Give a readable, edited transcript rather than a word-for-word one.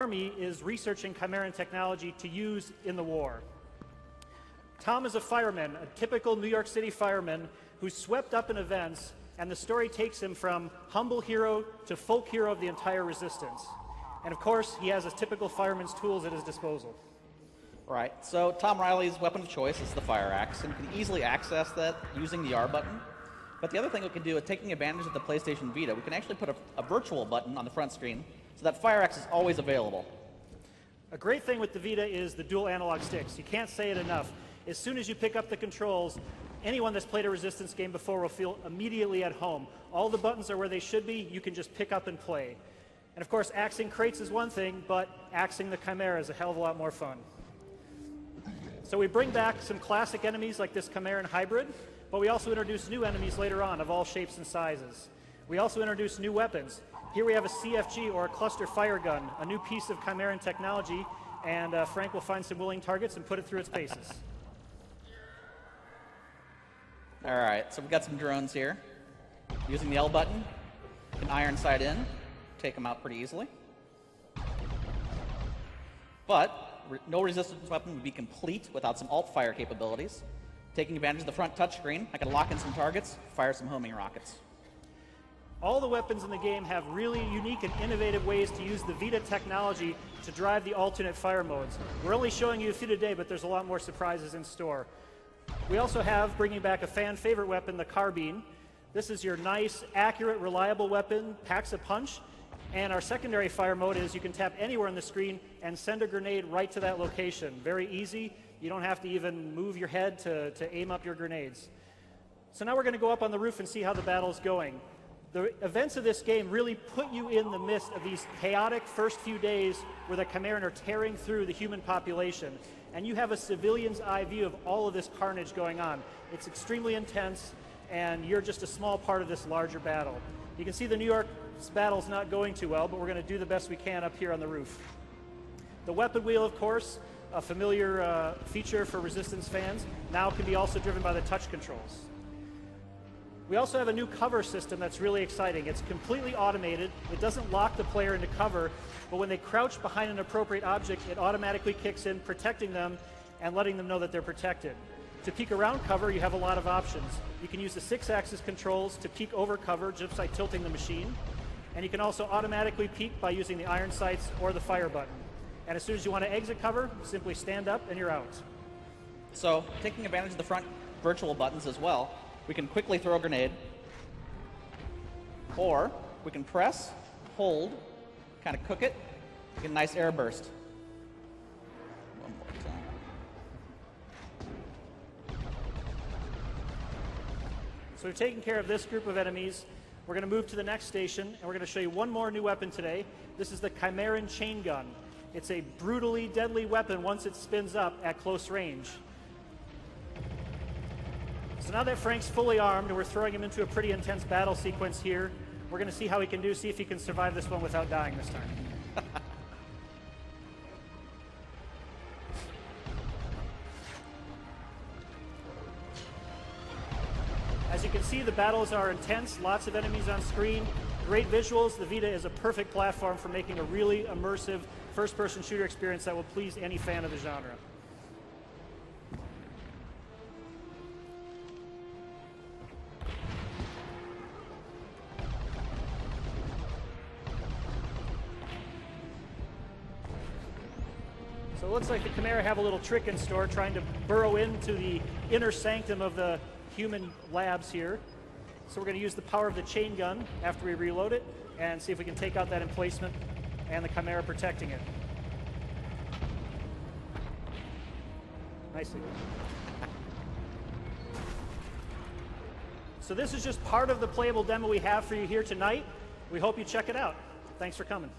Army is researching Chimeran technology to use in the war. Tom is a fireman, a typical New York City fireman who's swept up in events, and the story takes him from humble hero to folk hero of the entire resistance. And of course, he has his typical fireman's tools at his disposal. Right, so Tom Riley's weapon of choice is the fire axe, and you can easily access that using the R button. But the other thing we can do is taking advantage of the PlayStation Vita, we can actually put a virtual button on the front screen so that fire axe is always available. A great thing with the Vita is the dual analog sticks. You can't say it enough. As soon as you pick up the controls, anyone that's played a Resistance game before will feel immediately at home. All the buttons are where they should be. You can just pick up and play. And of course, axing crates is one thing, but axing the Chimera is a hell of a lot more fun. So we bring back some classic enemies like this Chimeran hybrid, but we also introduce new enemies later on of all shapes and sizes. We also introduce new weapons. Here we have a CFG, or a cluster fire gun, a new piece of Chimeran technology, and Frank will find some willing targets and put it through its paces. All right, so we've got some drones here. Using the L button, you can iron sight in, take them out pretty easily. But no resistance weapon would be complete without some alt fire capabilities. Taking advantage of the front touchscreen, I can lock in some targets, fire some homing rockets. All the weapons in the game have really unique and innovative ways to use the Vita technology to drive the alternate fire modes. We're only showing you a few today, but there's a lot more surprises in store. We also have, bringing back a fan favorite weapon, the carbine. This is your nice, accurate, reliable weapon, packs a punch. And our secondary fire mode is you can tap anywhere on the screen and send a grenade right to that location. Very easy. You don't have to even move your head to aim up your grenades. So now we're going to go up on the roof and see how the battle's going. The events of this game really put you in the midst of these chaotic first few days where the Chimeran are tearing through the human population. And you have a civilian's eye view of all of this carnage going on. It's extremely intense, and you're just a small part of this larger battle. You can see the New York's battle's not going too well, but we're going to do the best we can up here on the roof. The weapon wheel, of course, a familiar feature for Resistance fans, now can be also driven by the touch controls. We also have a new cover system that's really exciting. It's completely automated. It doesn't lock the player into cover, but when they crouch behind an appropriate object, it automatically kicks in, protecting them and letting them know that they're protected. To peek around cover, you have a lot of options. You can use the 6-axis controls to peek over cover just by tilting the machine. And you can also automatically peek by using the iron sights or the fire button. And as soon as you want to exit cover, simply stand up and you're out. So, taking advantage of the front virtual buttons as well, we can quickly throw a grenade, or we can press, hold, kind of cook it, get a nice air burst. One more time. So we've taken care of this group of enemies. We're going to move to the next station, and we're going to show you one more new weapon today. This is the Chimeran chain gun. It's a brutally deadly weapon once it spins up at close range. So now that Frank's fully armed and we're throwing him into a pretty intense battle sequence here, we're going to see how he can do, see if he can survive this one without dying this time. As you can see, the battles are intense, lots of enemies on screen, great visuals. The Vita is a perfect platform for making a really immersive first-person shooter experience that will please any fan of the genre. So it looks like the Chimera have a little trick in store, trying to burrow into the inner sanctum of the human labs here. So we're going to use the power of the chain gun after we reload it and see if we can take out that emplacement and the Chimera protecting it. Nicely. So this is just part of the playable demo we have for you here tonight. We hope you check it out. Thanks for coming.